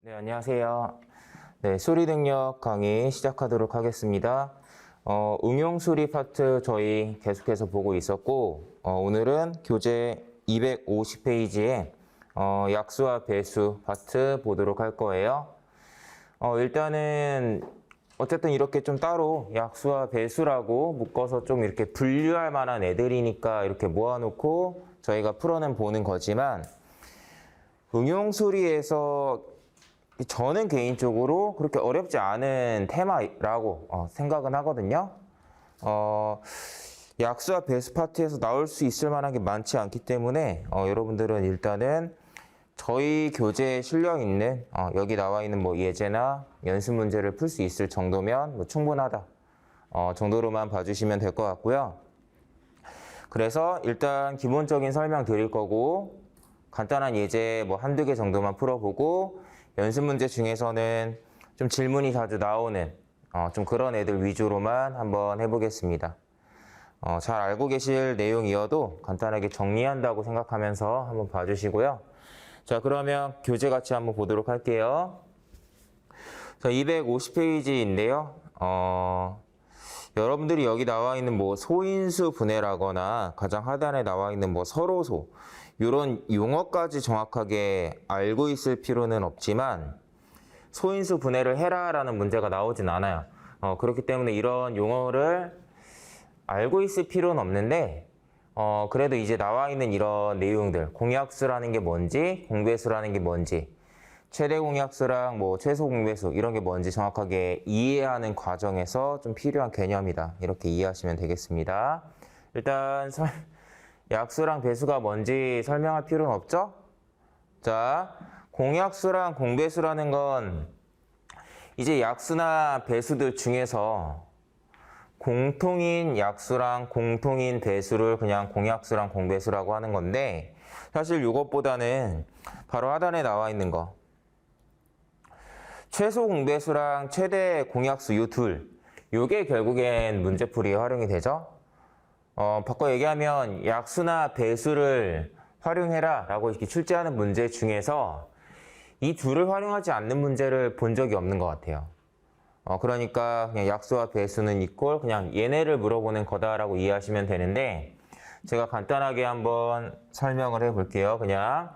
네, 안녕하세요. 네, 수리 능력 강의 시작하도록 하겠습니다. 응용 수리 파트 저희 계속해서 보고 있었고, 오늘은 교재 250페이지에 약수와 배수 파트 보도록 할 거예요. 일단은 어쨌든 이렇게 좀 따로 약수와 배수라고 묶어서 좀 이렇게 분류할 만한 애들이니까 이렇게 모아놓고 저희가 풀어는 보는 거지만, 응용 수리에서 저는 개인적으로 그렇게 어렵지 않은 테마라고 생각은 하거든요. 약수와 배수 파트에서 나올 수 있을 만한 게 많지 않기 때문에 여러분들은 일단은 저희 교재에 실려 있는 여기 나와 있는 뭐 예제나 연습 문제를 풀 수 있을 정도면 뭐 충분하다 정도로만 봐주시면 될 것 같고요. 그래서 일단 기본적인 설명 드릴 거고 간단한 예제 뭐 한두 개 정도만 풀어보고 연습 문제 중에서는 좀 질문이 자주 나오는 좀 그런 애들 위주로만 한번 해보겠습니다. 잘 알고 계실 내용이어도 간단하게 정리한다고 생각하면서 한번 봐주시고요. 자, 그러면 교재 같이 한번 보도록 할게요. 자, 250페이지인데요. 여러분들이 여기 나와 있는 뭐 소인수 분해라거나 가장 하단에 나와 있는 뭐 서로소 이런 용어까지 정확하게 알고 있을 필요는 없지만 소인수 분해를 해라라는 문제가 나오진 않아요. 그렇기 때문에 이런 용어를 알고 있을 필요는 없는데 그래도 이제 나와 있는 이런 내용들 공약수라는 게 뭔지 공배수라는 게 뭔지 최대 공약수랑 뭐 최소 공배수 이런 게 뭔지 정확하게 이해하는 과정에서 좀 필요한 개념이다. 이렇게 이해하시면 되겠습니다. 일단 약수랑 배수가 뭔지 설명할 필요는 없죠? 자, 공약수랑 공배수라는 건 이제 약수나 배수들 중에서 공통인 약수랑 공통인 배수를 그냥 공약수랑 공배수라고 하는 건데 사실 이것보다는 바로 하단에 나와 있는 거 최소 공배수랑 최대 공약수 요 둘 요게 결국엔 문제풀이에 활용이 되죠. 바꿔 얘기하면 약수나 배수를 활용해라 라고 이렇게 출제하는 문제 중에서 이 둘을 활용하지 않는 문제를 본 적이 없는 것 같아요. 그러니까 그냥 약수와 배수는 이꼴 그냥 얘네를 물어보는 거다라고 이해하시면 되는데 제가 간단하게 한번 설명을 해볼게요. 그냥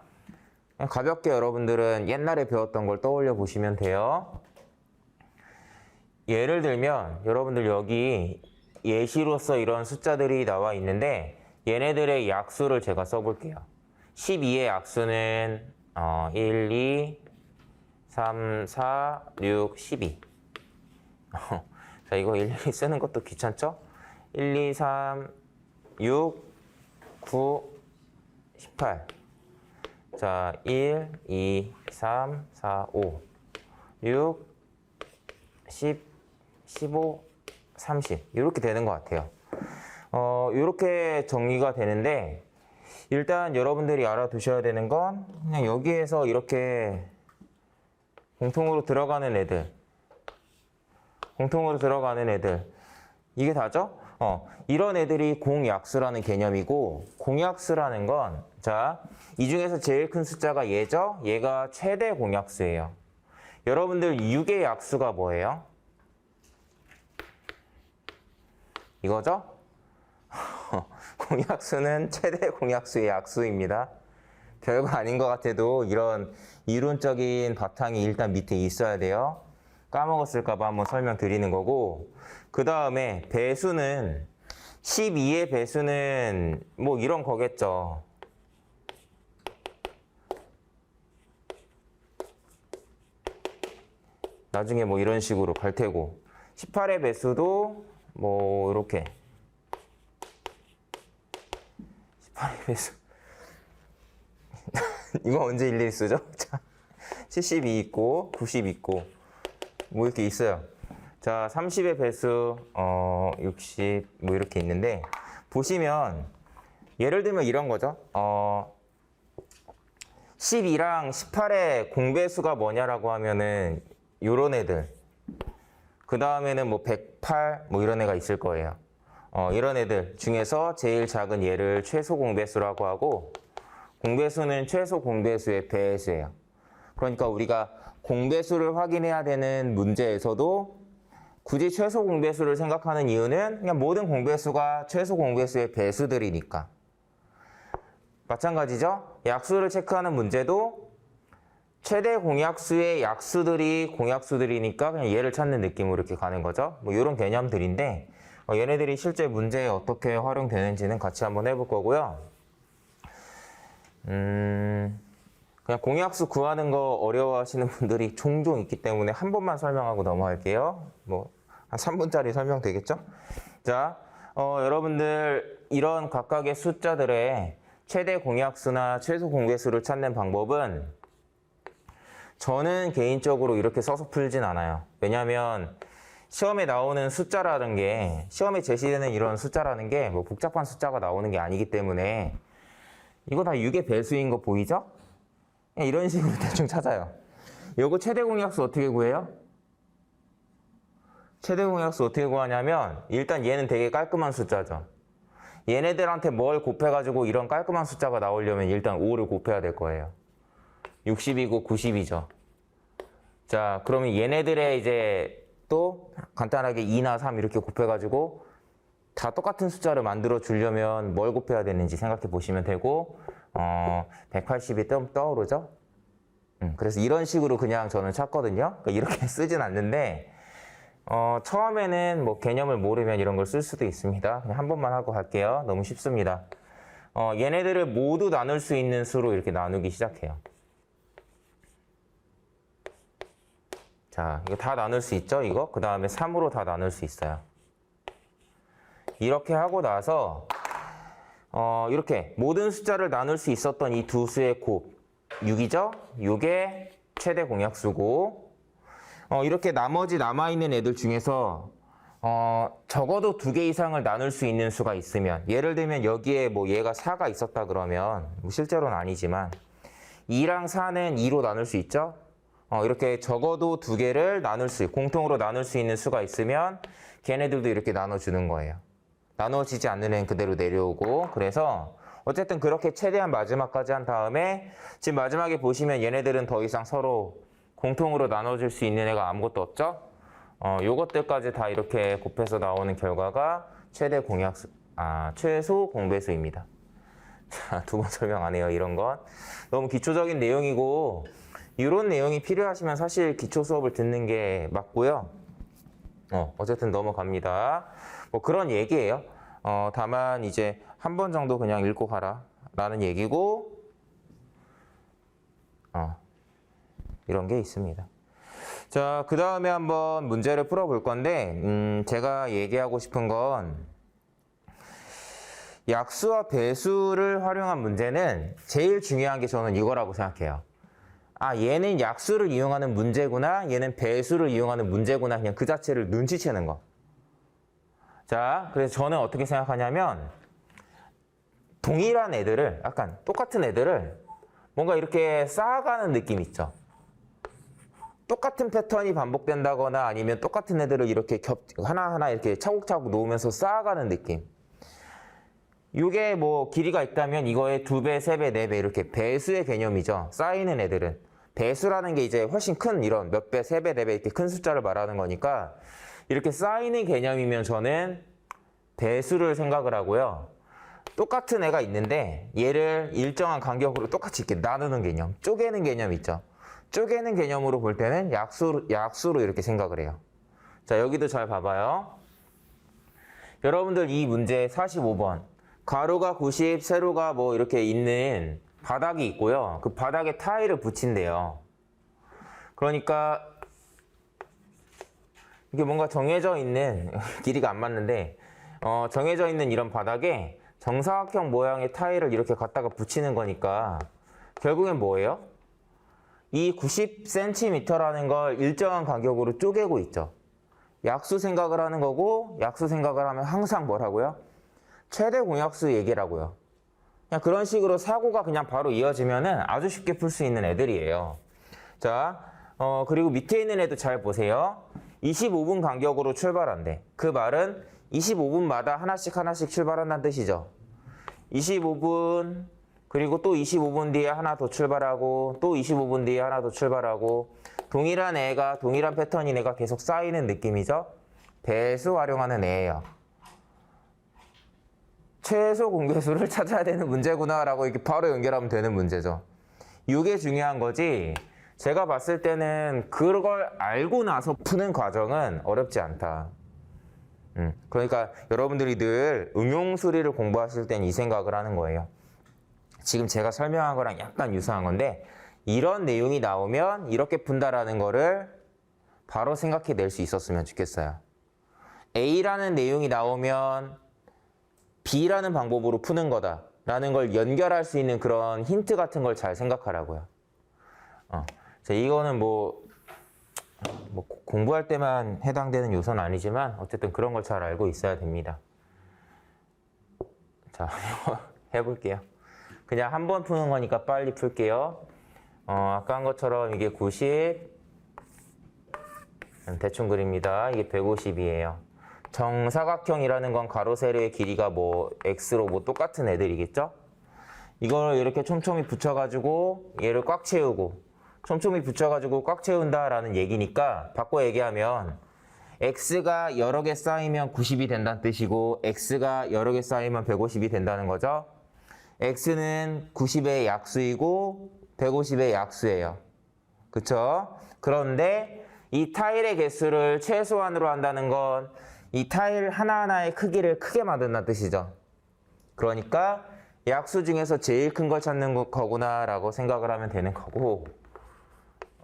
가볍게 여러분들은 옛날에 배웠던 걸 떠올려 보시면 돼요. 예를 들면 여러분들 여기 예시로서 이런 숫자들이 나와 있는데 얘네들의 약수를 제가 써볼게요. 12의 약수는 1, 2, 3, 4, 6, 12. 자, 이거 일일이 쓰는 것도 귀찮죠? 1, 2, 3, 6, 9, 18. 자, 1, 2, 3, 4, 5, 6, 10, 15, 30 이렇게 되는 것 같아요. 이렇게 정리가 되는데 일단 여러분들이 알아두셔야 되는 건 그냥 여기에서 이렇게 공통으로 들어가는 애들 이게 다죠? 이런 애들이 공약수라는 개념이고 공약수라는 건 자, 이 중에서 제일 큰 숫자가 얘죠? 얘가 최대 공약수예요. 여러분들 6의 약수가 뭐예요? 이거죠? 공약수는 최대 공약수의 약수입니다. 별거 아닌 것 같아도 이런 이론적인 바탕이 일단 밑에 있어야 돼요. 까먹었을까봐 한번 설명드리는 거고 그 다음에 배수는 12의 배수는 뭐 이런 거겠죠. 나중에 뭐 이런 식으로 갈 테고 18의 배수도 뭐 이렇게 18의 배수 이거 언제 일일이 쓰죠? 72 있고 90 있고 뭐 이렇게 있어요. 자, 30의 배수 60 뭐 이렇게 있는데 보시면 예를 들면 이런 거죠. 12랑 18의 공배수가 뭐냐라고 하면은 요런 애들 그 다음에는 뭐 108 뭐 이런 애가 있을 거예요. 이런 애들 중에서 제일 작은 얘를 최소 공배수라고 하고 공배수는 최소 공배수의 배수예요. 그러니까 우리가 공배수를 확인해야 되는 문제에서도 굳이 최소 공배수를 생각하는 이유는 그냥 모든 공배수가 최소 공배수의 배수들이니까. 마찬가지죠. 약수를 체크하는 문제도 최대 공약수의 약수들이 공약수들이니까 그냥 얘를 찾는 느낌으로 이렇게 가는 거죠. 뭐 이런 개념들인데 얘네들이 실제 문제에 어떻게 활용되는지는 같이 한번 해볼 거고요. 그냥 공약수 구하는 거 어려워하시는 분들이 종종 있기 때문에 한 번만 설명하고 넘어갈게요. 뭐 한 3분짜리 설명 되겠죠? 자, 여러분들 이런 각각의 숫자들의 최대 공약수나 최소 공배수를 찾는 방법은 저는 개인적으로 이렇게 써서 풀진 않아요. 왜냐하면 시험에 나오는 숫자라는 게, 시험에 제시되는 이런 숫자라는 게 뭐 복잡한 숫자가 나오는 게 아니기 때문에 이거 다 6의 배수인 거 보이죠? 그냥 이런 식으로 대충 찾아요. 요거 최대 공약수 어떻게 구해요? 최대 공약수 어떻게 구하냐면 일단 얘는 되게 깔끔한 숫자죠. 얘네들한테 뭘 곱해가지고 이런 깔끔한 숫자가 나오려면 일단 5를 곱해야 될 거예요. 60이고 90이죠. 자, 그러면 얘네들의 이제 또 간단하게 2나 3 이렇게 곱해가지고 다 똑같은 숫자를 만들어 주려면 뭘 곱해야 되는지 생각해 보시면 되고 180이 떠오르죠? 그래서 이런 식으로 그냥 저는 찾거든요. 그러니까 이렇게 쓰진 않는데 처음에는 뭐 개념을 모르면 이런 걸 쓸 수도 있습니다. 그냥 한 번만 하고 갈게요. 너무 쉽습니다. 얘네들을 모두 나눌 수 있는 수로 이렇게 나누기 시작해요. 자, 이거 다 나눌 수 있죠? 이거? 그 다음에 3으로 다 나눌 수 있어요. 이렇게 하고 나서 이렇게 모든 숫자를 나눌 수 있었던 이 두 수의 곱 6이죠? 이게 최대 공약수고 이렇게 나머지 남아있는 애들 중에서 적어도 2개 이상을 나눌 수 있는 수가 있으면 예를 들면 여기에 뭐 얘가 4가 있었다 그러면 뭐 실제로는 아니지만 2랑 4는 2로 나눌 수 있죠? 이렇게 적어도 2개를 나눌 공통으로 나눌 수 있는 수가 있으면 걔네들도 이렇게 나눠주는 거예요. 나눠지지 않는 애는 그대로 내려오고 그래서 어쨌든 그렇게 최대한 마지막까지 한 다음에 지금 마지막에 보시면 얘네들은 더 이상 서로 공통으로 나눠줄 수 있는 애가 아무것도 없죠? 요것들까지 다 이렇게 곱해서 나오는 결과가 최소 공배수입니다. 자, 2번 설명 안 해요, 이런 건. 너무 기초적인 내용이고 이런 내용이 필요하시면 사실 기초 수업을 듣는 게 맞고요. 어쨌든 넘어갑니다. 뭐 그런 얘기예요. 다만 이제 한 번 정도 그냥 읽고 가라 라는 얘기고 이런 게 있습니다. 자, 그 다음에 한번 문제를 풀어볼 건데 제가 얘기하고 싶은 건 약수와 배수를 활용한 문제는 제일 중요한 게 저는 이거라고 생각해요. 얘는 약수를 이용하는 문제구나, 얘는 배수를 이용하는 문제구나, 그냥 그 자체를 눈치채는 거. 자, 그래서 저는 어떻게 생각하냐면 동일한 애들을, 약간 똑같은 애들을 뭔가 이렇게 쌓아가는 느낌 있죠. 똑같은 패턴이 반복된다거나 아니면 똑같은 애들을 이렇게 하나하나 이렇게 차곡차곡 놓으면서 쌓아가는 느낌. 이게 뭐 길이가 있다면 이거의 2배, 3배, 4배 이렇게 배수의 개념이죠. 쌓이는 애들은. 배수라는 게 이제 훨씬 큰 이런 몇 배, 3배, 4배 이렇게 큰 숫자를 말하는 거니까 이렇게 쌓이는 개념이면 저는 배수를 생각을 하고요. 똑같은 애가 있는데 얘를 일정한 간격으로 똑같이 이렇게 나누는 개념, 쪼개는 개념 있죠. 쪼개는 개념으로 볼 때는 약수로 이렇게 생각을 해요. 자, 여기도 잘 봐봐요. 여러분들 이 문제 45번. 가로가 90, 세로가 뭐 이렇게 있는 바닥이 있고요. 그 바닥에 타일을 붙인대요. 그러니까 이게 뭔가 정해져 있는 길이가 안 맞는데 정해져 있는 이런 바닥에 정사각형 모양의 타일을 이렇게 갖다가 붙이는 거니까 결국엔 뭐예요? 이 90cm라는 걸 일정한 간격으로 쪼개고 있죠. 약수 생각을 하는 거고 약수 생각을 하면 항상 뭐라고요? 최대 공약수 얘기라고요. 그냥 그런 식으로 사고가 그냥 바로 이어지면은 아주 쉽게 풀 수 있는 애들이에요. 자, 그리고 밑에 있는 애도 잘 보세요. 25분 간격으로 출발한대. 그 말은 25분마다 하나씩 출발한다는 뜻이죠. 25분, 그리고 또 25분 뒤에 하나 더 출발하고, 또 25분 뒤에 하나 더 출발하고, 동일한 애가, 동일한 패턴인 애가 계속 쌓이는 느낌이죠. 배수 활용하는 애예요. 최소 공배수를 찾아야 되는 문제구나라고 이렇게 바로 연결하면 되는 문제죠. 이게 중요한 거지. 제가 봤을 때는 그걸 알고 나서 푸는 과정은 어렵지 않다. 그러니까 여러분들이 늘 응용수리를 공부하실 땐 이 생각을 하는 거예요. 지금 제가 설명한 거랑 약간 유사한 건데 이런 내용이 나오면 이렇게 푼다라는 거를 바로 생각해 낼 수 있었으면 좋겠어요. A라는 내용이 나오면 B라는 방법으로 푸는 거다라는 걸 연결할 수 있는 그런 힌트 같은 걸 잘 생각하라고요. 자, 이거는 뭐 공부할 때만 해당되는 요소는 아니지만 어쨌든 그런 걸 잘 알고 있어야 됩니다. 자, 해볼게요. 그냥 한 번 푸는 거니까 빨리 풀게요. 아까 한 것처럼 이게 90, 대충 그립니다. 이게 150이에요. 정사각형이라는 건 가로 세로의 길이가 뭐 x로 뭐 똑같은 애들이겠죠? 이걸 이렇게 촘촘히 붙여가지고 얘를 꽉 채우고 촘촘히 붙여가지고 꽉 채운다라는 얘기니까 바꿔 얘기하면 x가 여러 개 쌓이면 90이 된다는 뜻이고 x가 여러 개 쌓이면 150이 된다는 거죠. x는 90의 약수이고 150의 약수예요. 그쵸? 그런데 이 타일의 개수를 최소한으로 한다는 건 이 타일 하나하나의 크기를 크게 만든다는 뜻이죠. 그러니까 약수 중에서 제일 큰 걸 찾는 거구나 라고 생각을 하면 되는 거고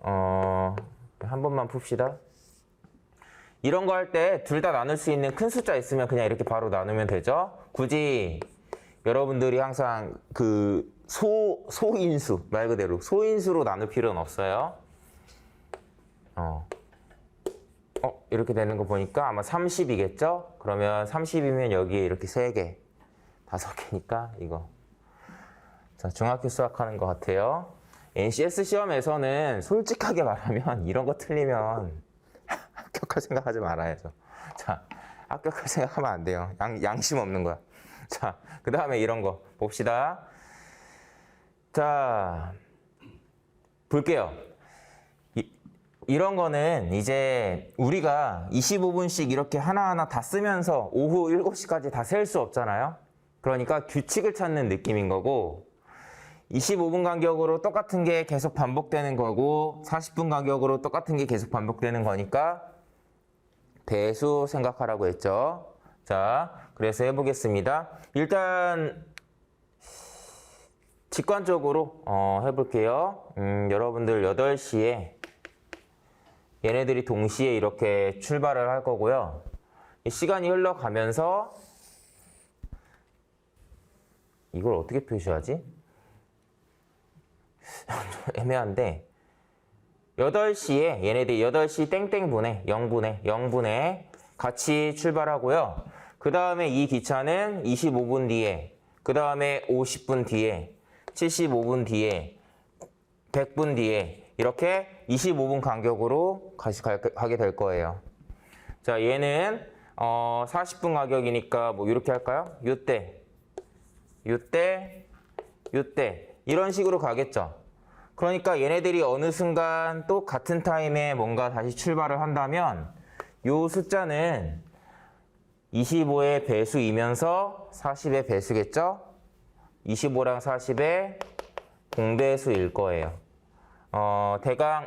한 번만 풉시다. 이런 거 할 때 둘 다 나눌 수 있는 큰 숫자 있으면 그냥 이렇게 바로 나누면 되죠. 굳이 여러분들이 항상 그 소인수 말 그대로 소인수로 나눌 필요는 없어요. 이렇게 되는 거 보니까 아마 30이겠죠? 그러면 30이면 여기에 이렇게 3개, 5개니까 이거. 자, 중학교 수학하는 것 같아요. NCS 시험에서는 솔직하게 말하면 이런 거 틀리면 합격할 생각하지 말아야죠. 자, 합격할 생각하면 안 돼요. 양심 없는 거야. 자, 그 다음에 이런 거 봅시다. 자, 볼게요. 이런 거는 이제 우리가 25분씩 이렇게 하나하나 다 쓰면서 오후 7시까지 다 셀 수 없잖아요. 그러니까 규칙을 찾는 느낌인 거고 25분 간격으로 똑같은 게 계속 반복되는 거고 40분 간격으로 똑같은 게 계속 반복되는 거니까 배수 생각하라고 했죠. 자, 그래서 해보겠습니다. 일단 직관적으로 해볼게요. 여러분들 8시에 얘네들이 동시에 이렇게 출발을 할 거고요. 시간이 흘러가면서 이걸 어떻게 표시하지? 좀 애매한데 8시에 얘네들이 8시 땡땡분에 0분에 같이 출발하고요. 그 다음에 이 기차는 25분 뒤에, 그 다음에 50분 뒤에, 75분 뒤에, 100분 뒤에 이렇게 25분 간격으로 같이 가게 될 거예요. 자, 얘는 40분 간격이니까 뭐 이렇게 할까요? 요때 이런 식으로 가겠죠. 그러니까 얘네들이 어느 순간 또 같은 타임에 뭔가 다시 출발을 한다면 요 숫자는 25의 배수이면서 40의 배수겠죠? 25랑 40의 공배수일 거예요. 대강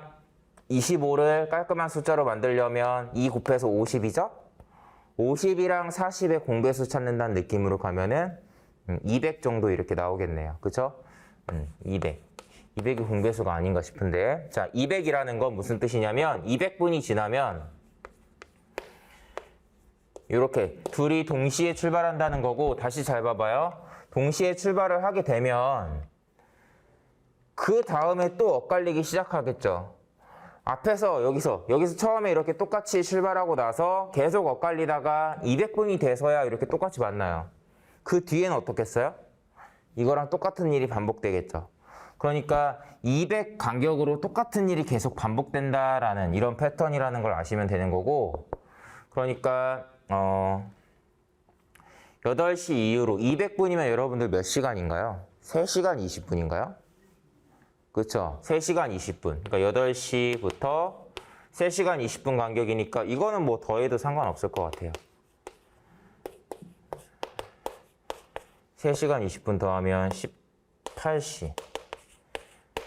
25를 깔끔한 숫자로 만들려면 2 곱해서 50이죠? 50이랑 40의 공배수 찾는다는 느낌으로 가면은 200 정도 이렇게 나오겠네요. 그쵸? 200. 200이 공배수가 아닌가 싶은데. 자, 200이라는 건 무슨 뜻이냐면 200분이 지나면 이렇게 둘이 동시에 출발한다는 거고 다시 잘 봐봐요. 동시에 출발을 하게 되면 그 다음에 또 엇갈리기 시작하겠죠. 앞에서 여기서 처음에 이렇게 똑같이 출발하고 나서 계속 엇갈리다가 200분이 돼서야 이렇게 똑같이 만나요. 그 뒤에는 어떻겠어요? 이거랑 똑같은 일이 반복되겠죠. 그러니까 200 간격으로 똑같은 일이 계속 반복된다라는 이런 패턴이라는 걸 아시면 되는 거고, 그러니까 8시 이후로 200분이면 여러분들 몇 시간인가요? 3시간 20분인가요? 그쵸? 3시간 20분. 그러니까 8시부터 3시간 20분 간격이니까 이거는 뭐 더해도 상관없을 것 같아요. 3시간 20분 더하면 18시.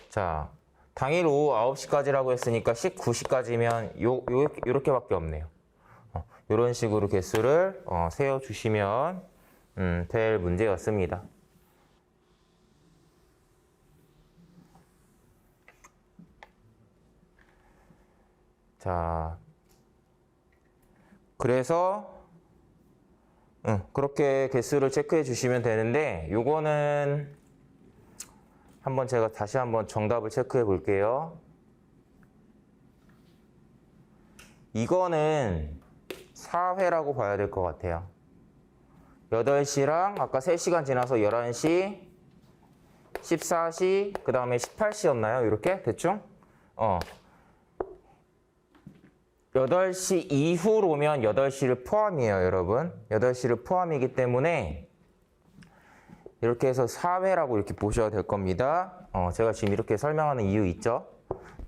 자, 당일 오후 9시까지라고 했으니까 19시까지면 요렇게밖에 없네요. 이런 식으로 개수를 세워주시면 될 문제였습니다. 자, 그래서 그렇게 개수를 체크해 주시면 되는데 요거는 한번 제가 다시 한번 정답을 체크해 볼게요. 이거는 4회라고 봐야 될 것 같아요. 8시랑 아까 3시간 지나서 11시, 14시, 그 다음에 18시였나요? 이렇게 대충? 8시 이후로면 8시를 포함이에요, 여러분. 8시를 포함이기 때문에 이렇게 해서 4회라고 이렇게 보셔야 될 겁니다. 제가 지금 이렇게 설명하는 이유 있죠?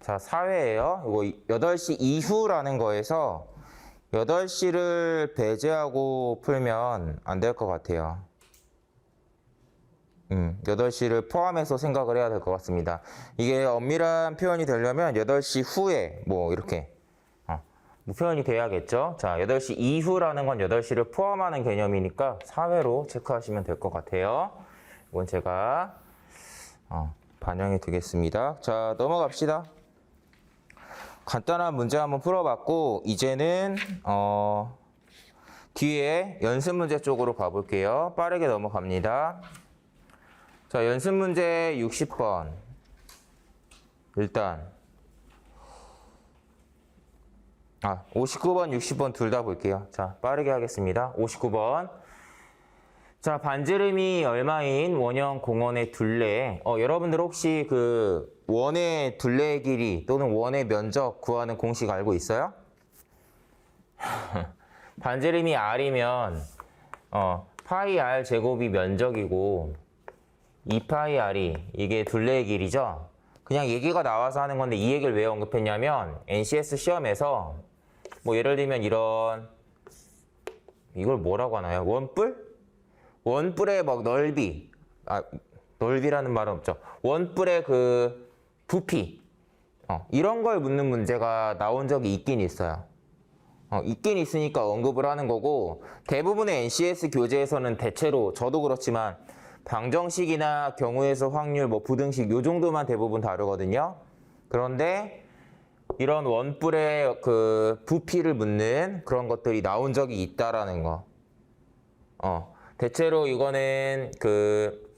자, 4회예요. 이거 8시 이후라는 거에서 8시를 배제하고 풀면 안 될 것 같아요. 8시를 포함해서 생각을 해야 될 것 같습니다. 이게 엄밀한 표현이 되려면 8시 후에 뭐 이렇게 표현이 돼야겠죠. 자, 8시 이후라는 건 8시를 포함하는 개념이니까 4회로 체크하시면 될 것 같아요. 이건 제가 반영해 두겠습니다. 자, 넘어갑시다. 간단한 문제 한번 풀어봤고 이제는 뒤에 연습 문제 쪽으로 가볼게요. 빠르게 넘어갑니다. 자, 연습 문제 60번. 일단 59번, 60번 둘 다 볼게요. 자, 빠르게 하겠습니다. 59번. 자, 반지름이 얼마인 원형 공원의 둘레. 여러분들 혹시 그 원의 둘레의 길이 또는 원의 면적 구하는 공식 알고 있어요? 반지름이 r이면 파이 r 제곱이 면적이고 2파이 r이 이게 둘레의 길이죠. 그냥 얘기가 나와서 하는 건데 이 얘기를 왜 언급했냐면 NCS 시험에서 뭐 예를 들면 이런 이걸 뭐라고 하나요? 원뿔? 원뿔의 막 넓이, 넓이라는 말은 없죠. 원뿔의 그 부피, 이런 걸 묻는 문제가 나온 적이 있긴 있어요. 있긴 있으니까 언급을 하는 거고 대부분의 NCS 교재에서는 대체로 저도 그렇지만 방정식이나 경우에서 확률, 뭐 부등식 요 정도만 대부분 다루거든요. 그런데 이런 원뿔의 그 부피를 묻는 그런 것들이 나온 적이 있다라는 거. 대체로 이거는 그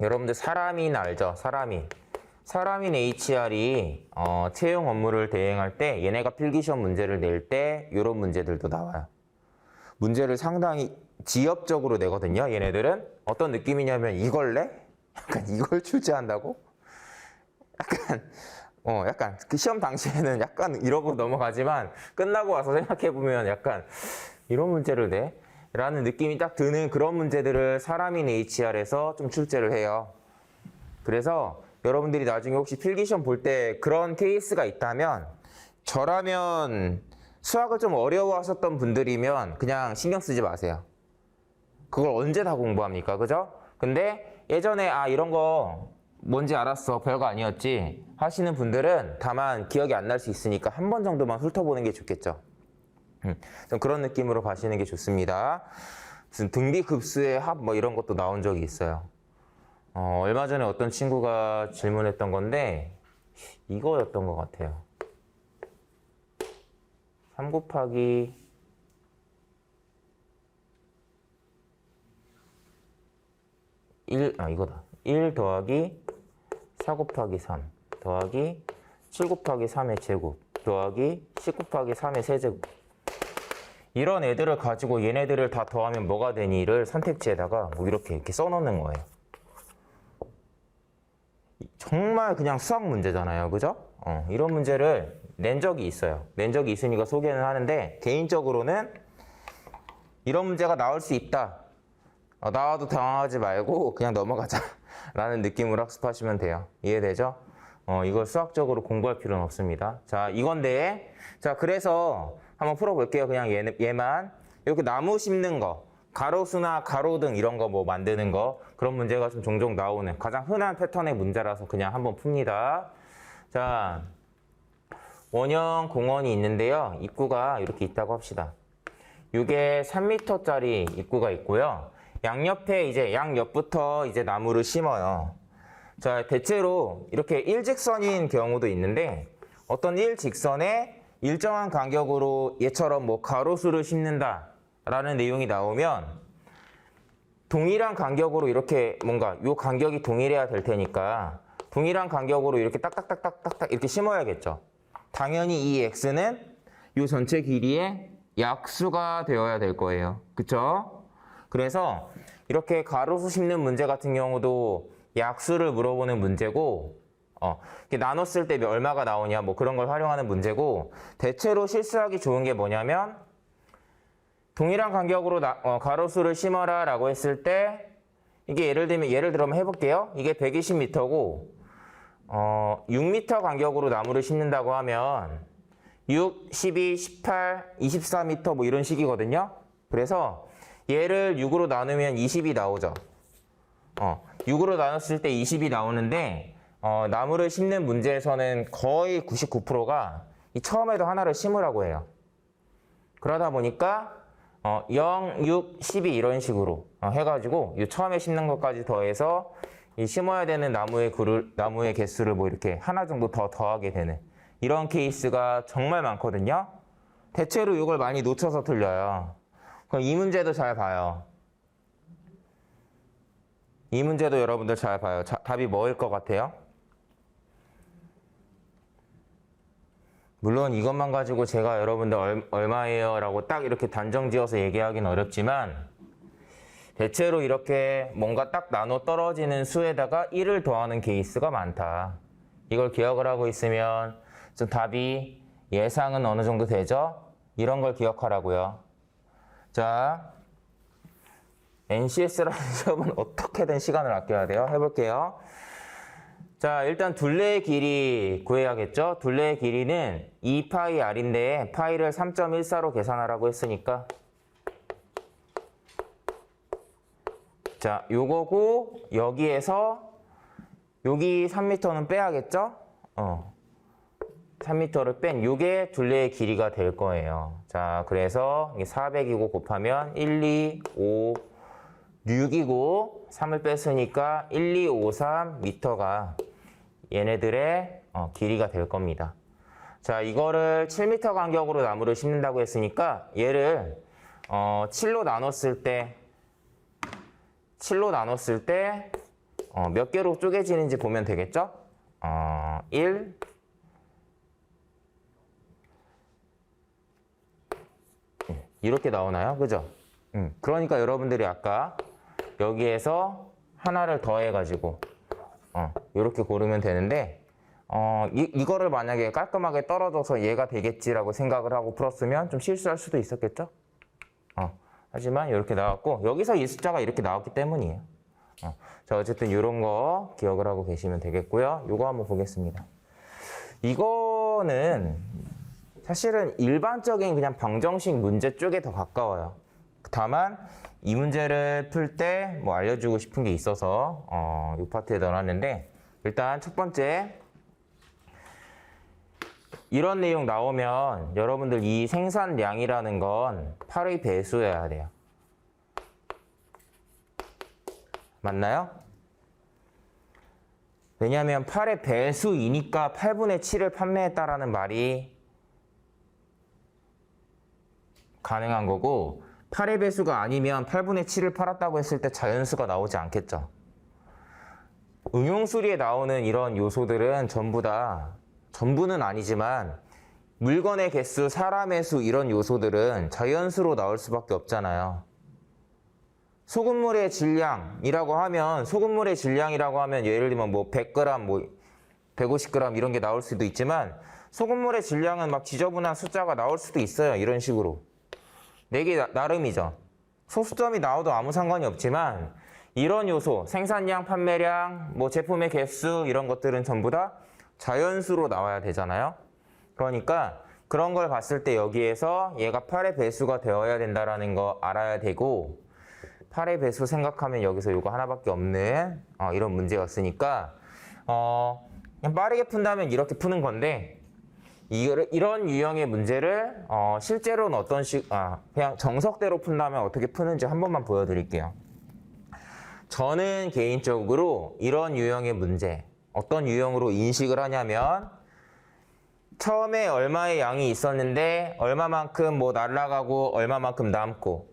여러분들 사람인 알죠? 사람인 HR이 채용 업무를 대행할 때 얘네가 필기시험 문제를 낼 때 이런 문제들도 나와요. 문제를 상당히 지엽적으로 내거든요. 얘네들은 어떤 느낌이냐면 이걸 내? 약간 이걸 출제한다고? 약간 그 시험 당시에는 약간 이러고 넘어가지만 끝나고 와서 생각해보면 약간 이런 문제를 내? 라는 느낌이 딱 드는 그런 문제들을 사람인 HR에서 좀 출제를 해요. 그래서 여러분들이 나중에 혹시 필기시험 볼 때 그런 케이스가 있다면 저라면 수학을 좀 어려워하셨던 분들이면 그냥 신경 쓰지 마세요. 그걸 언제 다 공부합니까? 그죠? 근데 예전에 이런 거 뭔지 알았어. 별거 아니었지. 하시는 분들은 다만 기억이 안 날 수 있으니까 한 번 정도만 훑어보는 게 좋겠죠. 좀 그런 느낌으로 가시는 게 좋습니다. 무슨 등비급수의 합 뭐 이런 것도 나온 적이 있어요. 얼마 전에 어떤 친구가 질문했던 건데 이거였던 것 같아요. 3 곱하기 이거다. 1 더하기 4 곱하기 3 더하기 7 곱하기 3의 제곱 더하기 10 곱하기 3의 세제곱. 이런 애들을 가지고 얘네들을 다 더하면 뭐가 되니를 선택지에다가 뭐 이렇게 써놓는 거예요. 정말 그냥 수학 문제잖아요. 그죠? 이런 문제를 낸 적이 있어요. 낸 적이 있으니까 소개는 하는데 개인적으로는 이런 문제가 나올 수 있다. 나와도 당황하지 말고 그냥 넘어가자 라는 느낌으로 학습하시면 돼요. 이해되죠? 이걸 수학적으로 공부할 필요는 없습니다. 자, 이건데, 자, 그래서 한번 풀어볼게요. 그냥 얘만. 이렇게 나무 심는 거, 가로수나 가로등 이런 거 뭐 만드는 거, 그런 문제가 좀 종종 나오는 가장 흔한 패턴의 문제라서 그냥 한번 풉니다. 자, 원형 공원이 있는데요. 입구가 이렇게 있다고 합시다. 이게 3m짜리 입구가 있고요. 양옆에 이제 양옆부터 이제 나무를 심어요. 자, 대체로 이렇게 일직선인 경우도 있는데 어떤 일직선에 일정한 간격으로 얘처럼 뭐 가로수를 심는다라는 내용이 나오면 동일한 간격으로 이렇게 뭔가 요 간격이 동일해야 될 테니까 동일한 간격으로 이렇게 딱딱딱딱딱딱 이렇게 심어야겠죠. 당연히 이 x는 요 전체 길이의 약수가 되어야 될 거예요. 그쵸? 그래서 이렇게 가로수 심는 문제 같은 경우도 약수를 물어보는 문제고 이렇게 나눴을 때 얼마가 나오냐 뭐 그런 걸 활용하는 문제고 대체로 실수하기 좋은 게 뭐냐면 동일한 간격으로 가로수를 심어라 라고 했을 때 이게 예를 들면 해볼게요. 이게 120m고 6m 간격으로 나무를 심는다고 하면 6, 12, 18, 24m 뭐 이런 식이거든요. 그래서 얘를 6으로 나누면 20이 나오죠. 6으로 나눴을 때 20이 나오는데 나무를 심는 문제에서는 거의 99%가 이 처음에도 하나를 심으라고 해요. 그러다 보니까 0, 6, 12 이런 식으로 해가지고 이 처음에 심는 것까지 더해서 이 심어야 되는 나무의 개수를 뭐 이렇게 하나 정도 더 더하게 되는 이런 케이스가 정말 많거든요. 대체로 이걸 많이 놓쳐서 틀려요. 그럼 이 문제도 잘 봐요. 이 문제도 여러분들 잘 봐요. 답이 뭐일 것 같아요? 물론 이것만 가지고 제가 여러분들 얼마예요? 라고 딱 이렇게 단정 지어서 얘기하기는 어렵지만 대체로 이렇게 뭔가 딱 나눠 떨어지는 수에다가 1을 더하는 케이스가 많다. 이걸 기억을 하고 있으면 좀 답이 예상은 어느 정도 되죠? 이런 걸 기억하라고요. 자, NCS라는 시험은 어떻게든 시간을 아껴야 돼요. 해볼게요. 자, 일단 둘레의 길이 구해야겠죠? 둘레의 길이는 2파이r인데 파이를 3.14로 계산하라고 했으니까 자, 요거고 여기에서 여기 3m는 빼야겠죠? 3m를 뺀 요게 둘레의 길이가 될 거예요. 자, 그래서 400이고 곱하면 1, 2, 5, 6이고 3을 뺐으니까 1, 2, 5, 3m가 얘네들의 길이가 될 겁니다. 자, 이거를 7m 간격으로 나무를 심는다고 했으니까 얘를 7로 나눴을 때 몇 개로 쪼개지는지 보면 되겠죠? 1, 이렇게 나오나요? 그죠? 그러니까 여러분들이 아까 여기에서 하나를 더해가지고 이렇게 고르면 되는데 이거를 만약에 깔끔하게 떨어져서 얘가 되겠지라고 생각을 하고 풀었으면 좀 실수할 수도 있었겠죠? 하지만 이렇게 나왔고 여기서 이 숫자가 이렇게 나왔기 때문이에요. 자, 어쨌든 이런 거 기억을 하고 계시면 되겠고요. 이거 한번 보겠습니다. 이거는 사실은 일반적인 그냥 방정식 문제 쪽에 더 가까워요. 다만 이 문제를 풀 때 뭐 알려주고 싶은 게 있어서 이 파트에 넣어놨는데 일단 첫 번째 이런 내용 나오면 여러분들 이 생산량이라는 건 8의 배수여야 돼요. 맞나요? 왜냐하면 8의 배수이니까 8분의 7을 판매했다라는 말이 가능한 거고 8의 배수가 아니면 8분의 7을 팔았다고 했을 때 자연수가 나오지 않겠죠. 응용수리에 나오는 이런 요소들은 전부는 아니지만 물건의 개수, 사람의 수 이런 요소들은 자연수로 나올 수밖에 없잖아요. 소금물의 질량이라고 하면 예를 들면 뭐 100g, 뭐 150g 이런 게 나올 수도 있지만 소금물의 질량은 막 지저분한 숫자가 나올 수도 있어요. 이런 식으로. 내게 나름이죠. 소수점이 나와도 아무 상관이 없지만 이런 요소, 생산량, 판매량, 뭐 제품의 개수 이런 것들은 전부 다 자연수로 나와야 되잖아요. 그러니까 그런 걸 봤을 때 여기에서 얘가 8의 배수가 되어야 된다라는 거 알아야 되고 8의 배수 생각하면 여기서 이거 하나밖에 없는 이런 문제였으니까 그냥 빠르게 푼다면 이렇게 푸는 건데 이런 유형의 문제를 실제로는 그냥 정석대로 푼다면 어떻게 푸는지 한 번만 보여드릴게요. 저는 개인적으로 이런 유형의 문제 어떤 유형으로 인식을 하냐면 처음에 얼마의 양이 있었는데 얼마만큼 뭐 날아가고 얼마만큼 남고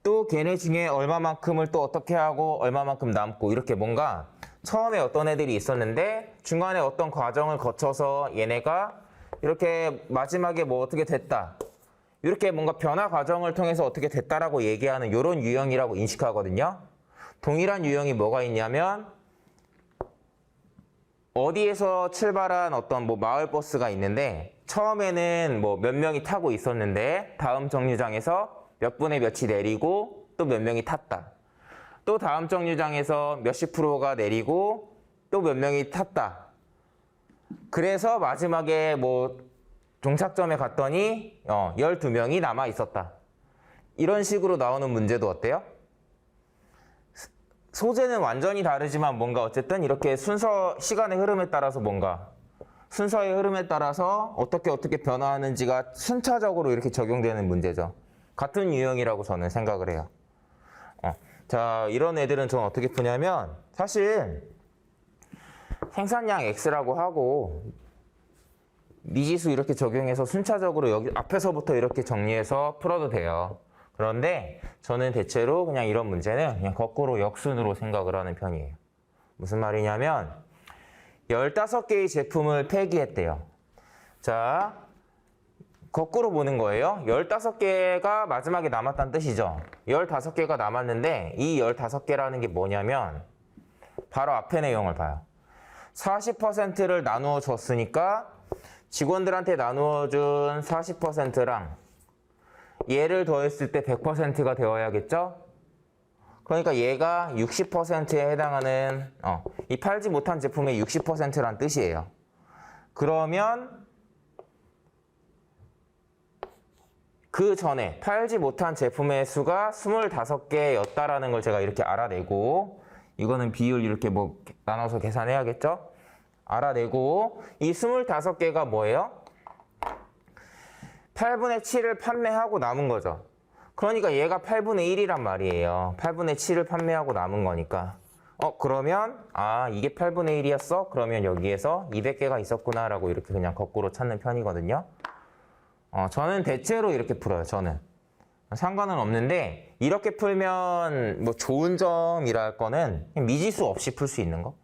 또 걔네 중에 얼마만큼을 또 어떻게 하고 얼마만큼 남고 이렇게 뭔가 처음에 어떤 애들이 있었는데 중간에 어떤 과정을 거쳐서 얘네가 이렇게 마지막에 뭐 어떻게 됐다 이렇게 뭔가 변화 과정을 통해서 어떻게 됐다라고 얘기하는 이런 유형이라고 인식하거든요. 동일한 유형이 뭐가 있냐면 어디에서 출발한 어떤 뭐 마을버스가 있는데 처음에는 뭐 몇 명이 타고 있었는데 다음 정류장에서 몇 분의 몇이 내리고 또 몇 명이 탔다. 또 다음 정류장에서 몇십 프로가 내리고 또 몇 명이 탔다. 그래서 마지막에 뭐 종착점에 갔더니 12명이 남아 있었다. 이런 식으로 나오는 문제도 어때요? 소재는 완전히 다르지만 뭔가 어쨌든 이렇게 시간의 흐름에 따라서 뭔가 순서의 흐름에 따라서 어떻게 변화하는지가 순차적으로 이렇게 적용되는 문제죠. 같은 유형이라고 저는 생각을 해요. 자, 이런 애들은 저는 어떻게 푸냐면 사실 생산량 X라고 하고 미지수 이렇게 적용해서 순차적으로 여기 앞에서부터 이렇게 정리해서 풀어도 돼요. 그런데 저는 대체로 그냥 이런 문제는 그냥 거꾸로 역순으로 생각을 하는 편이에요. 무슨 말이냐면 15개의 제품을 폐기했대요. 자, 거꾸로 보는 거예요. 15개가 마지막에 남았다는 뜻이죠. 15개가 남았는데 이 15개라는 게 뭐냐면 바로 앞에 내용을 봐요. 40%를 나누어 줬으니까 직원들한테 나누어 준 40%랑 얘를 더했을 때 100%가 되어야겠죠? 그러니까 얘가 60%에 해당하는 이 팔지 못한 제품의 60%란 뜻이에요. 그러면 그 전에 팔지 못한 제품의 수가 25개였다라는 걸 제가 이렇게 알아내고 이거는 비율 이렇게 뭐 나눠서 계산해야겠죠? 알아내고 이 25개가 뭐예요? 8분의 7을 판매하고 남은 거죠. 그러니까 얘가 8분의 1이란 말이에요. 8분의 7을 판매하고 남은 거니까. 그러면 이게 8분의 1이었어? 그러면 여기에서 200개가 있었구나 라고 이렇게 그냥 거꾸로 찾는 편이거든요. 저는 대체로 이렇게 풀어요. 저는. 상관은 없는데 이렇게 풀면 뭐 좋은 점이라 할 거는 미지수 없이 풀 수 있는 거.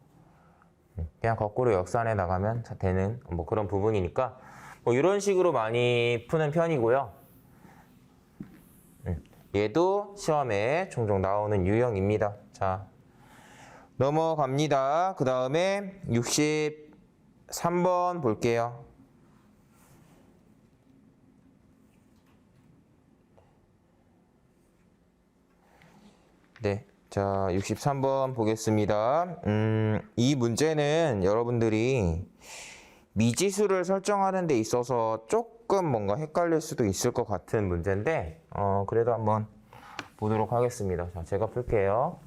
그냥 거꾸로 역산해 나가면 되는 뭐 그런 부분이니까 뭐 이런 식으로 많이 푸는 편이고요. 얘도 시험에 종종 나오는 유형입니다. 자, 넘어갑니다. 그 다음에 63번 볼게요. 네, 자 63번 보겠습니다. 이 문제는 여러분들이 미지수를 설정하는 데 있어서 조금 뭔가 헷갈릴 수도 있을 것 같은 문제인데 그래도 한번 보도록 하겠습니다. 자, 제가 풀게요.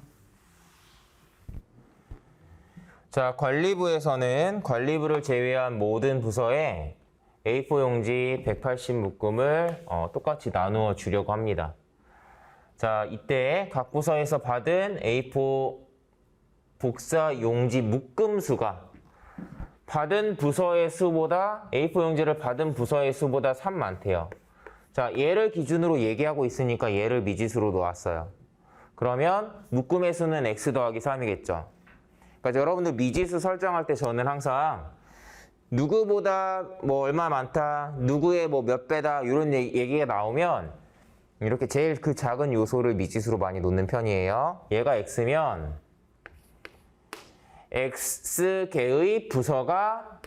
자, 관리부에서는 관리부를 제외한 모든 부서에 A4 용지 180 묶음을 똑같이 나누어 주려고 합니다. 자, 이때 각 부서에서 받은 A4 복사 용지 묶음 수가 받은 부서의 수보다 A4 용지를 받은 부서의 수보다 3 많대요. 자, 얘를 기준으로 얘기하고 있으니까 얘를 미지수로 놓았어요. 그러면 묶음의 수는 X 더하기 3이겠죠. 그러니까 여러분들 미지수 설정할 때 저는 항상 누구보다 뭐 얼마 많다, 누구의 뭐 몇 배다 이런 얘기가 나오면 이렇게 제일 그 작은 요소를 미지수로 많이 놓는 편이에요. 얘가 X면 X개의 부서가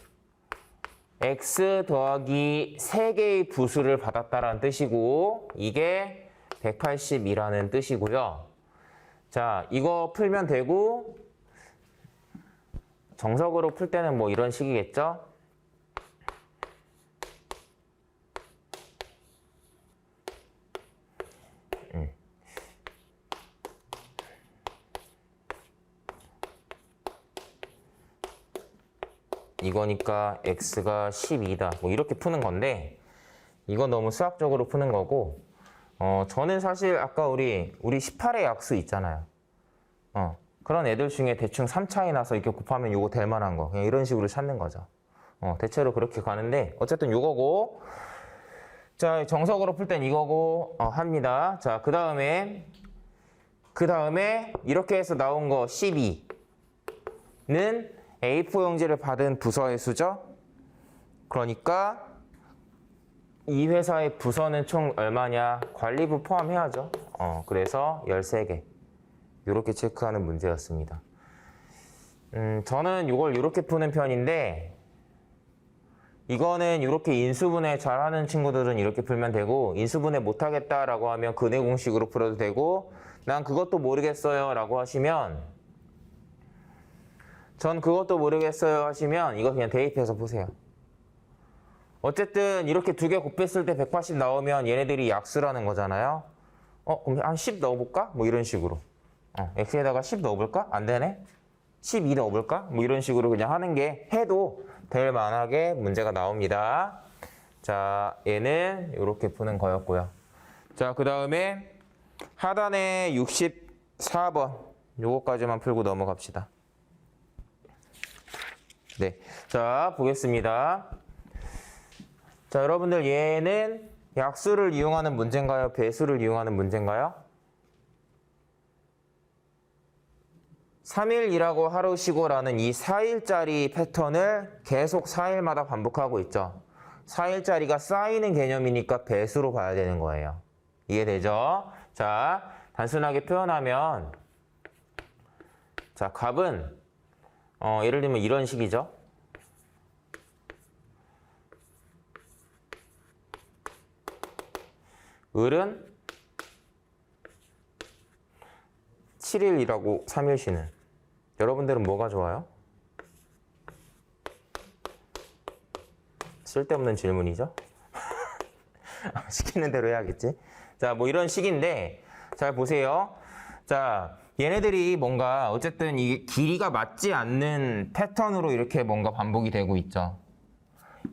X 더하기 3개의 부수를 받았다라는 뜻이고 이게 180이라는 뜻이고요. 자, 이거 풀면 되고 정석으로 풀 때는 뭐 이런 식이겠죠? 이거니까 x가 12다. 뭐 이렇게 푸는 건데 이건 너무 수학적으로 푸는 거고 저는 사실 아까 우리 18의 약수 있잖아요. 그런 애들 중에 대충 3차이 나서 이렇게 곱하면 요거 될 만한 거 그냥 이런 식으로 찾는 거죠. 대체로 그렇게 가는데 어쨌든 요거고 자 정석으로 풀 땐 이거고 합니다. 자 그 다음에 이렇게 해서 나온 거 12는 A4 용지를 받은 부서의 수죠. 그러니까 이 회사의 부서는 총 얼마냐? 관리부 포함해야죠. 그래서 13개. 이렇게 체크하는 문제였습니다. 저는 이걸 이렇게 푸는 편인데 이거는 이렇게 인수분해 잘하는 친구들은 이렇게 풀면 되고 인수분해 못하겠다라고 하면 근해 공식으로 풀어도 되고 난 그것도 모르겠어요 라고 하시면 전 그것도 모르겠어요 하시면 이거 그냥 대입해서 보세요. 어쨌든 이렇게 두 개 곱했을 때 180 나오면 얘네들이 약수라는 거잖아요. 그럼 한 10 넣어볼까? 뭐 이런 식으로. x에다가 10 넣어볼까? 안 되네? 12 넣어볼까? 뭐 이런 식으로 그냥 하는 게 해도 될 만하게 문제가 나옵니다. 자, 얘는 이렇게 푸는 거였고요. 자, 그 다음에 하단에 64번 요거까지만 풀고 넘어갑시다. 네, 자 보겠습니다. 자, 여러분들 얘는 약수를 이용하는 문제인가요? 배수를 이용하는 문제인가요? 3일이라고 하루 쉬고라는 이 4일짜리 패턴을 계속 4일마다 반복하고 있죠. 4일짜리가 쌓이는 개념이니까 배수로 봐야 되는 거예요. 이해되죠? 자, 단순하게 표현하면 자, 값은 예를 들면 이런 식이죠. 을은 7일이라고 3일 쉬는. 여러분들은 뭐가 좋아요? 쓸데없는 질문이죠? 시키는 대로 해야겠지? 자, 뭐 이런 식인데 잘 보세요. 자, 얘네들이 뭔가 어쨌든 이게 길이가 맞지 않는 패턴으로 이렇게 뭔가 반복이 되고 있죠.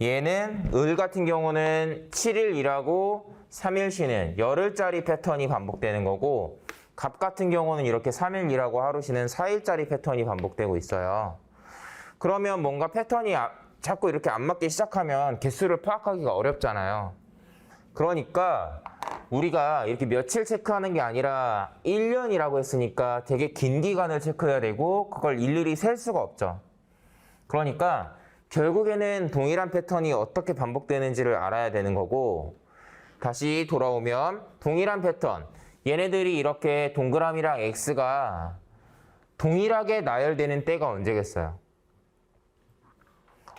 얘는 을 같은 경우는 7일 일하고 3일 쉬는 열흘짜리 패턴이 반복되는 거고 갑 같은 경우는 이렇게 3일 일하고 하루 쉬는 4일짜리 패턴이 반복되고 있어요. 그러면 뭔가 패턴이 자꾸 이렇게 안 맞기 시작하면 개수를 파악하기가 어렵잖아요. 그러니까 우리가 이렇게 며칠 체크하는 게 아니라 1년이라고 했으니까 되게 긴 기간을 체크해야 되고 그걸 일일이 셀 수가 없죠. 그러니까 결국에는 동일한 패턴이 어떻게 반복되는지를 알아야 되는 거고 다시 돌아오면 동일한 패턴 얘네들이 이렇게 동그라미랑 x가 동일하게 나열되는 때가 언제겠어요?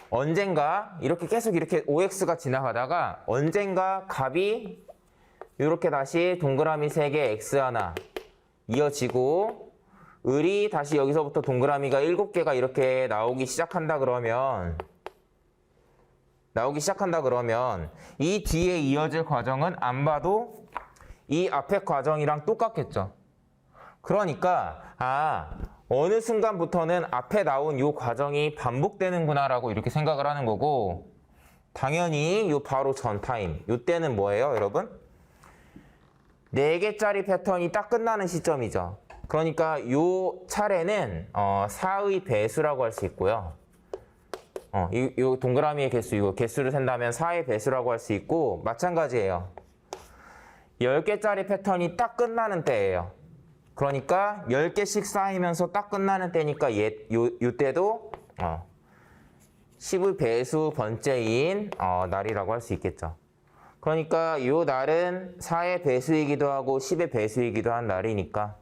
언젠가 이렇게 계속 이렇게 OX가 지나가다가 언젠가 값이 이렇게 다시 동그라미 3개 X 하나 이어지고 을이 다시 여기서부터 동그라미가 7개가 이렇게 나오기 시작한다 그러면 이 뒤에 이어질 과정은 안 봐도 이 앞에 과정이랑 똑같겠죠. 그러니까 어느 순간부터는 앞에 나온 이 과정이 반복되는구나 라고 이렇게 생각을 하는 거고 당연히 요 바로 전 타임 요때는 뭐예요 여러분? 4개짜리 패턴이 딱 끝나는 시점이죠. 그러니까 요 차례는 4의 배수라고 할 수 있고요. 요 동그라미의 개수 이거 개수를 센다면 4의 배수라고 할 수 있고 마찬가지예요. 10개짜리 패턴이 딱 끝나는 때예요. 그러니까 10개씩 쌓이면서 딱 끝나는 때니까 요때도 10의 배수 번째인 날이라고 할 수 있겠죠. 그러니까 요 날은 4의 배수이기도 하고 10의 배수이기도 한 날이니까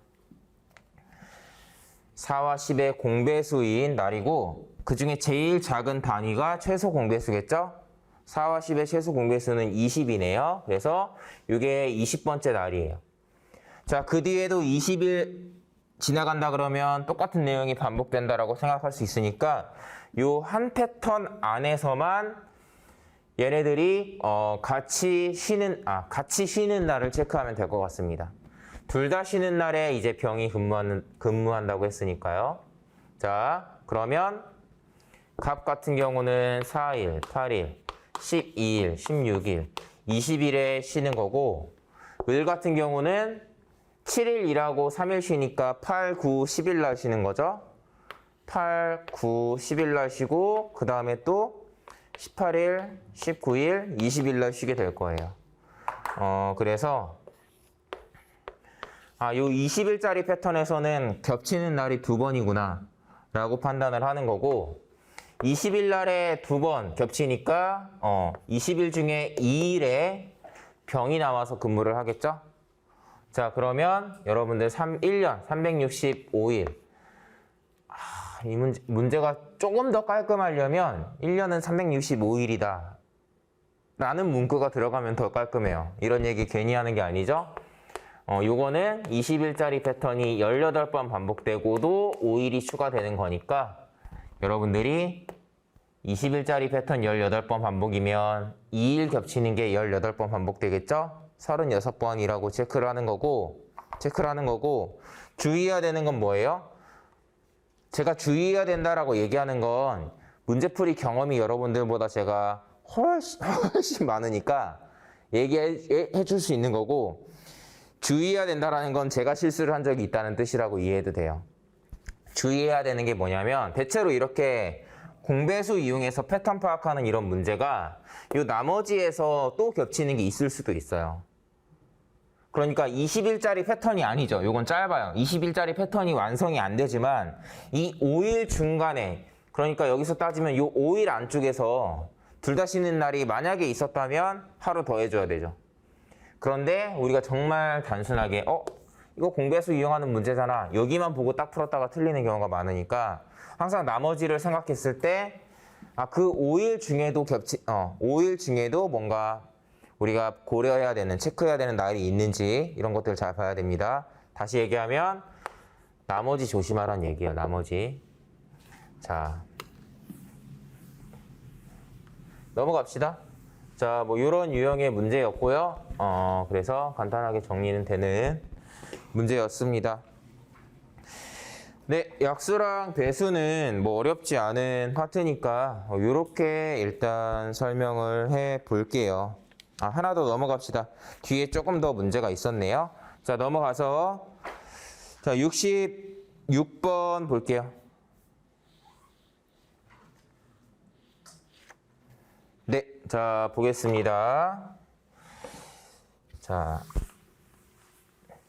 4와 10의 공배수인 날이고 그 중에 제일 작은 단위가 최소 공배수겠죠? 4와 10의 최소 공배수는 20이네요. 그래서 이게 20번째 날이에요. 자, 그 뒤에도 20일 지나간다 그러면 똑같은 내용이 반복된다라고 생각할 수 있으니까 요 한 패턴 안에서만 얘네들이 같이 쉬는 날을 체크하면 될 것 같습니다. 둘 다 쉬는 날에 이제 병이 근무한다고 했으니까요. 자, 그러면 갑 같은 경우는 4일, 8일, 12일, 16일, 20일에 쉬는 거고, 을 같은 경우는 7일 일하고 3일 쉬니까 8, 9, 10일 날 쉬는 거죠. 8, 9, 10일 날 쉬고 그 다음에 또 18일, 19일, 20일 날 쉬게 될 거예요. 그래서 요 20일짜리 패턴에서는 겹치는 날이 2번이구나 라고 판단을 하는 거고, 20일 날에 2번 겹치니까 20일 중에 2일에 병이 나와서 근무를 하겠죠? 자, 그러면 여러분들 1년 365일. 이 문제가 조금 더 깔끔하려면 1년은 365일이다 라는 문구가 들어가면 더 깔끔해요. 이런 얘기 괜히 하는 게 아니죠? 요거는 20일짜리 패턴이 18번 반복되고도 5일이 추가되는 거니까 여러분들이 20일짜리 패턴 18번 반복이면 2일 겹치는 게 18번 반복되겠죠? 36번이라고 체크를 하는 거고, 주의해야 되는 건 뭐예요? 제가 주의해야 된다라고 얘기하는 건 문제풀이 경험이 여러분들보다 제가 훨씬 많으니까 얘기해 줄 수 있는 거고, 주의해야 된다라는 건 제가 실수를 한 적이 있다는 뜻이라고 이해해도 돼요. 주의해야 되는 게 뭐냐면 대체로 이렇게 공배수 이용해서 패턴 파악하는 이런 문제가 요 나머지에서 또 겹치는 게 있을 수도 있어요. 그러니까 20일짜리 패턴이 아니죠. 요건 짧아요. 20일짜리 패턴이 완성이 안 되지만 이 5일 중간에, 그러니까 여기서 따지면 요 5일 안쪽에서 둘 다 쉬는 날이 만약에 있었다면 하루 더 해줘야 되죠. 그런데 우리가 정말 단순하게 이거 공배수 이용하는 문제잖아, 여기만 보고 딱 풀었다가 틀리는 경우가 많으니까 항상 나머지를 생각했을 때 그 5일 중에도 5일 중에도 뭔가 우리가 고려해야 되는, 체크해야 되는 날이 있는지 이런 것들 잘 봐야 됩니다. 다시 얘기하면 나머지 조심하라는 얘기예요. 나머지. 자, 넘어갑시다. 자, 뭐 이런 유형의 문제였고요. 그래서 간단하게 정리는 되는 문제였습니다. 네, 약수랑 배수는 뭐 어렵지 않은 파트니까 이렇게 일단 설명을 해 볼게요. 하나 더 넘어갑시다. 뒤에 조금 더 문제가 있었네요. 자, 넘어가서 자, 66번 볼게요. 네, 자, 보겠습니다. 자,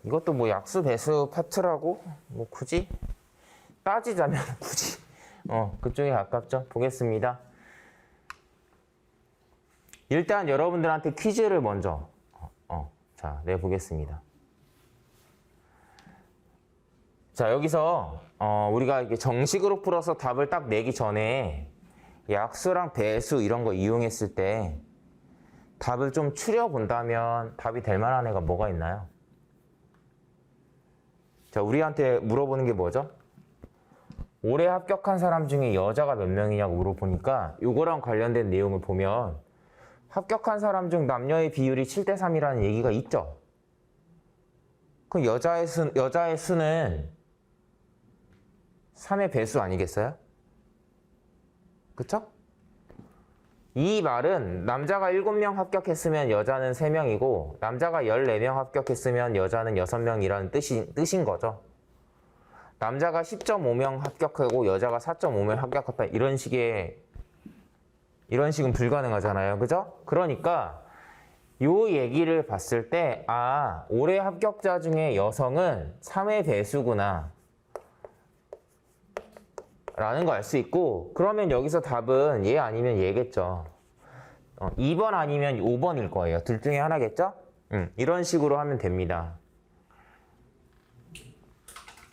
이것도 뭐 약수 배수 파트라고 뭐 굳이 따지자면 굳이 그쪽에 가깝죠. 보겠습니다. 일단 여러분들한테 퀴즈를 먼저 자, 내보겠습니다. 자, 여기서 우리가 이렇게 정식으로 풀어서 답을 딱 내기 전에 약수랑 배수 이런 거 이용했을 때 답을 좀 추려본다면 답이 될 만한 애가 뭐가 있나요? 자, 우리한테 물어보는 게 뭐죠? 올해 합격한 사람 중에 여자가 몇 명이냐고 물어보니까 요거랑 관련된 내용을 보면 합격한 사람 중 남녀의 비율이 7대 3이라는 얘기가 있죠. 그럼 여자의 수는 3의 배수 아니겠어요? 그쵸? 이 말은 남자가 7명 합격했으면 여자는 3명이고 남자가 14명 합격했으면 여자는 6명이라는 뜻인 거죠. 남자가 10.5명 합격하고 여자가 4.5명 합격했다, 이런 식은 불가능하잖아요. 그죠? 그러니까 요 얘기를 봤을 때 올해 합격자 중에 여성은 3의 배수구나 라는 거 알 수 있고, 그러면 여기서 답은 얘 아니면 얘겠죠. 2번 아니면 5번일 거예요. 둘 중에 하나겠죠? 이런 식으로 하면 됩니다.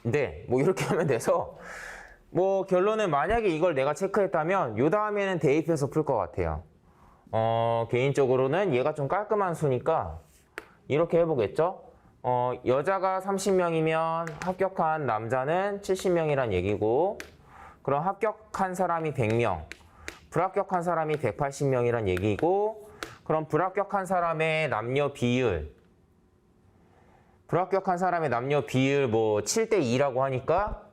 네, 뭐 이렇게 하면 돼서 뭐 결론은 만약에 이걸 내가 체크했다면 요 다음에는 대입해서 풀 것 같아요. 개인적으로는 얘가 좀 깔끔한 수니까 이렇게 해보겠죠? 여자가 30명이면 합격한 남자는 70명이란 얘기고, 그럼 합격한 사람이 100명, 불합격한 사람이 180명이란 얘기고, 그럼 불합격한 사람의 남녀 비율, 불합격한 사람의 남녀 비율 뭐 7대 2라고 하니까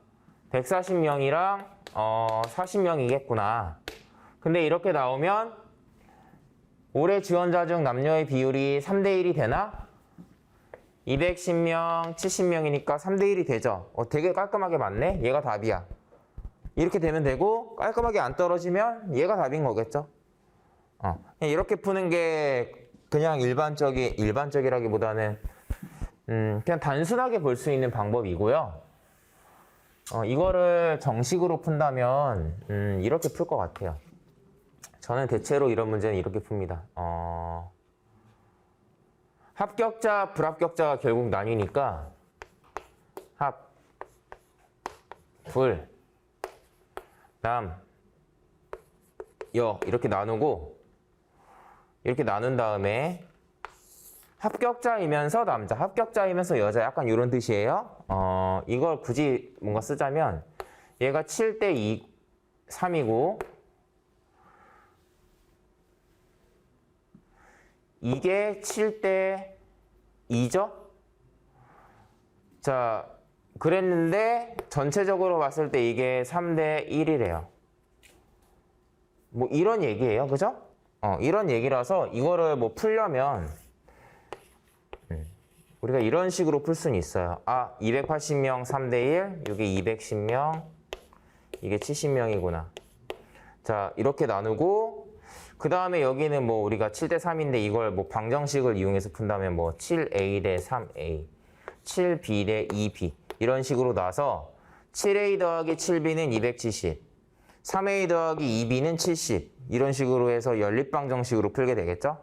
140명이랑 40명이겠구나. 근데 이렇게 나오면 올해 지원자 중 남녀의 비율이 3대 1이 되나? 210명, 70명이니까 3대 1이 되죠. 되게 깔끔하게 맞네? 얘가 답이야. 이렇게 되면 되고, 깔끔하게 안 떨어지면 얘가 답인 거겠죠. 그냥 이렇게 푸는 게 그냥 일반적이라기보다는 그냥 단순하게 볼 수 있는 방법이고요. 이거를 정식으로 푼다면 이렇게 풀 것 같아요. 저는 대체로 이런 문제는 이렇게 풉니다. 합격자, 불합격자가 결국 나뉘니까 합, 불, 남, 여 이렇게 나누고 이렇게 나눈 다음에 합격자이면서 남자, 합격자이면서 여자 약간 이런 뜻이에요. 이걸 굳이 뭔가 쓰자면 얘가 7대 2, 3이고 이게 7대 2죠? 자, 그랬는데 전체적으로 봤을 때 이게 3대 1이래요. 뭐 이런 얘기예요. 그죠? 이런 얘기라서 이거를 뭐 풀려면 우리가 이런 식으로 풀 수는 있어요. 280명 3대 1, 이게 210명, 이게 70명이구나. 자, 이렇게 나누고 그 다음에 여기는 뭐 우리가 7대 3인데 이걸 뭐 방정식을 이용해서 푼다면 뭐 7a 대 3a, 7b 대 2b 이런 식으로 나서 7a 더하기 7b는 270, 3a 더하기 2b는 70 이런 식으로 해서 연립방정식으로 풀게 되겠죠?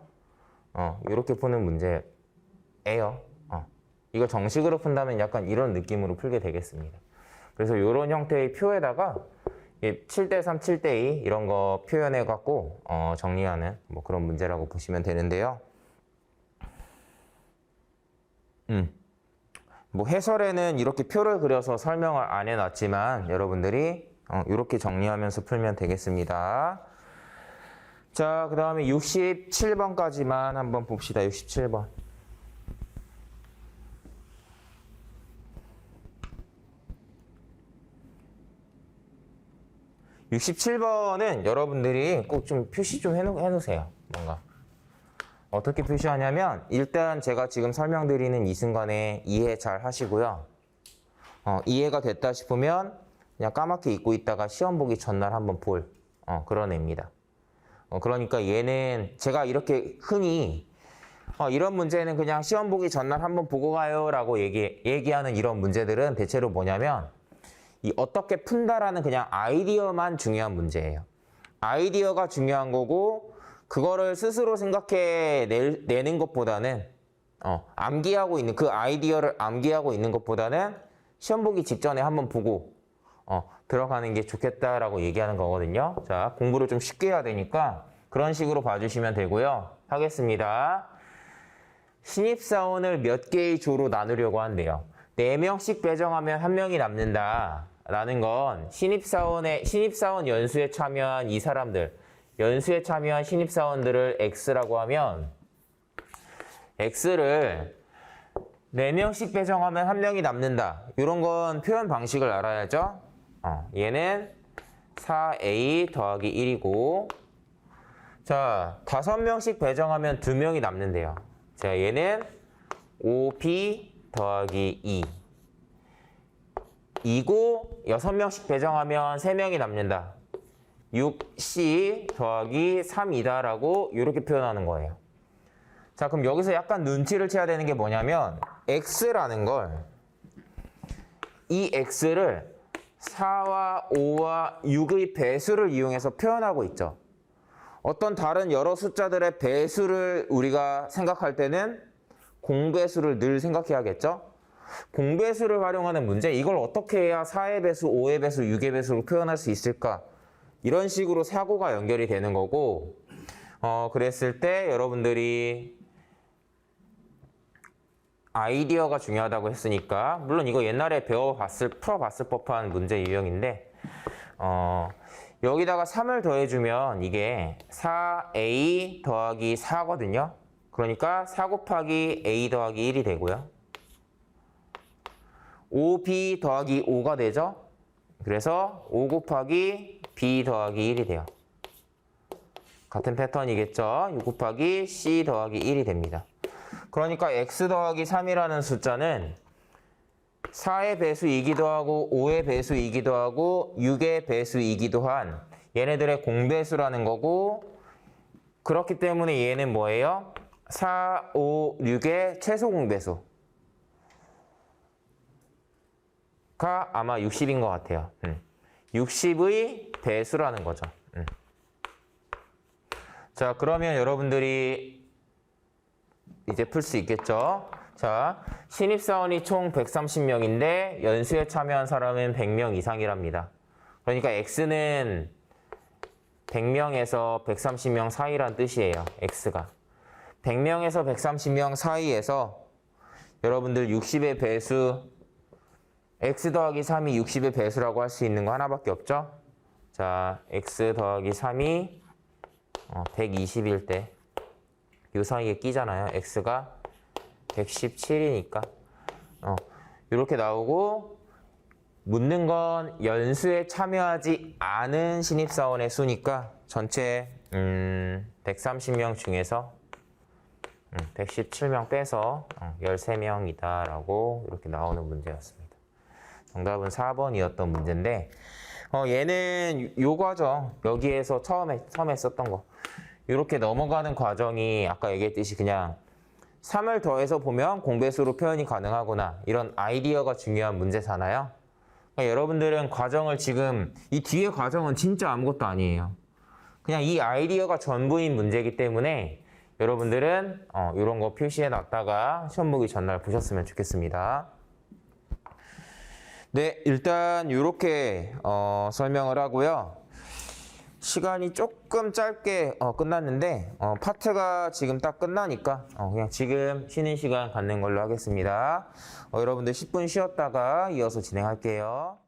이렇게 푸는 문제예요. 이거 정식으로 푼다면 약간 이런 느낌으로 풀게 되겠습니다. 그래서 이런 형태의 표에다가 7대 3, 7대 2 이런 거 표현해 갖고 정리하는 뭐 그런 문제라고 보시면 되는데요. 뭐 해설에는 이렇게 표를 그려서 설명을 안 해놨지만 여러분들이 이렇게 정리하면서 풀면 되겠습니다. 자, 그 다음에 67번까지만 한번 봅시다. 67번. 67번은 여러분들이 꼭 좀 표시 좀 해놓으세요. 뭔가. 어떻게 표시하냐면 일단 제가 지금 설명드리는 이 순간에 이해 잘 하시고요. 이해가 됐다 싶으면 그냥 까맣게 잊고 있다가 시험 보기 전날 한번 볼 그런 애입니다. 그러니까 얘는 제가 이렇게 흔히 이런 문제는 그냥 시험 보기 전날 한번 보고 가요 라고 얘기하는 이런 문제들은 대체로 뭐냐면 이 어떻게 푼다라는 그냥 아이디어만 중요한 문제예요. 아이디어가 중요한 거고 그거를 스스로 생각해 내는 것보다는 암기하고 있는 그 아이디어를 암기하고 있는 것보다는 시험 보기 직전에 한번 보고 들어가는 게 좋겠다라고 얘기하는 거거든요. 자, 공부를 좀 쉽게 해야 되니까 그런 식으로 봐주시면 되고요. 하겠습니다. 신입사원을 몇 개의 조로 나누려고 한대요. 4명씩 배정하면 1명이 남는다. 라는 건 신입사원 연수에 참여한 이 사람들, 연수에 참여한 신입사원들을 X라고 하면 X를 4명씩 배정하면 1명이 남는다. 이런 건 표현 방식을 알아야죠. 얘는 4A 더하기 1이고 자, 5명씩 배정하면 2명이 남는데요. 자, 얘는 5B 더하기 2 2고 6명씩 배정하면 3명이 남는다. 6C 더하기 3이다라고 이렇게 표현하는 거예요. 자, 그럼 여기서 약간 눈치를 채야 되는 게 뭐냐면 X라는 걸 이 X를 4와 5와 6의 배수를 이용해서 표현하고 있죠. 어떤 다른 여러 숫자들의 배수를 우리가 생각할 때는 공배수를 늘 생각해야겠죠. 공배수를 활용하는 문제, 이걸 어떻게 해야 4의 배수, 5의 배수, 6의 배수로 표현할 수 있을까? 이런 식으로 사고가 연결이 되는 거고 그랬을 때 여러분들이 아이디어가 중요하다고 했으니까, 물론 이거 옛날에 풀어봤을 법한 문제 유형인데, 여기다가 3을 더해주면 이게 4a 더하기 4거든요. 그러니까 4 곱하기 a 더하기 1이 되고요. 5b 더하기 5가 되죠. 그래서 5 곱하기 b 더하기 1이 돼요. 같은 패턴이겠죠. 6 곱하기 c 더하기 1이 됩니다. 그러니까 x 더하기 3이라는 숫자는 4의 배수이기도 하고 5의 배수이기도 하고 6의 배수이기도 한 얘네들의 공배수라는 거고, 그렇기 때문에 얘는 뭐예요? 4, 5, 6의 최소 공배수가 아마 60인 것 같아요. 60의 배수라는 거죠. 자, 그러면 여러분들이 이제 풀 수 있겠죠? 자, 신입사원이 총 130명인데 연수에 참여한 사람은 100명 이상이랍니다. 그러니까 X는 100명에서 130명 사이란 뜻이에요. X가. 100명에서 130명 사이에서 여러분들 60의 배수, X 더하기 3이 60의 배수라고 할 수 있는 거 하나밖에 없죠? 자, X 더하기 3이 120일 때 이 사이에 끼잖아요. X가 117이니까 이렇게 나오고, 묻는 건 연수에 참여하지 않은 신입사원의 수니까 전체 130명 중에서 117명 빼서 13명이다 라고 이렇게 나오는 문제였습니다. 정답은 4번이었던 문제인데, 얘는 요 과정, 여기에서 처음에 썼던 거 이렇게 넘어가는 과정이 아까 얘기했듯이 그냥 3을 더해서 보면 공배수로 표현이 가능하구나, 이런 아이디어가 중요한 문제잖아요. 그러니까 여러분들은 과정을 지금, 이 뒤에 과정은 진짜 아무것도 아니에요. 그냥 이 아이디어가 전부인 문제이기 때문에 여러분들은 이런 거 표시해 놨다가 시험 보기 전날 보셨으면 좋겠습니다. 네, 일단 이렇게 설명을 하고요. 시간이 조금 짧게 끝났는데 파트가 지금 딱 끝나니까 그냥 지금 쉬는 시간 갖는 걸로 하겠습니다. 여러분들 10분 쉬었다가 이어서 진행할게요.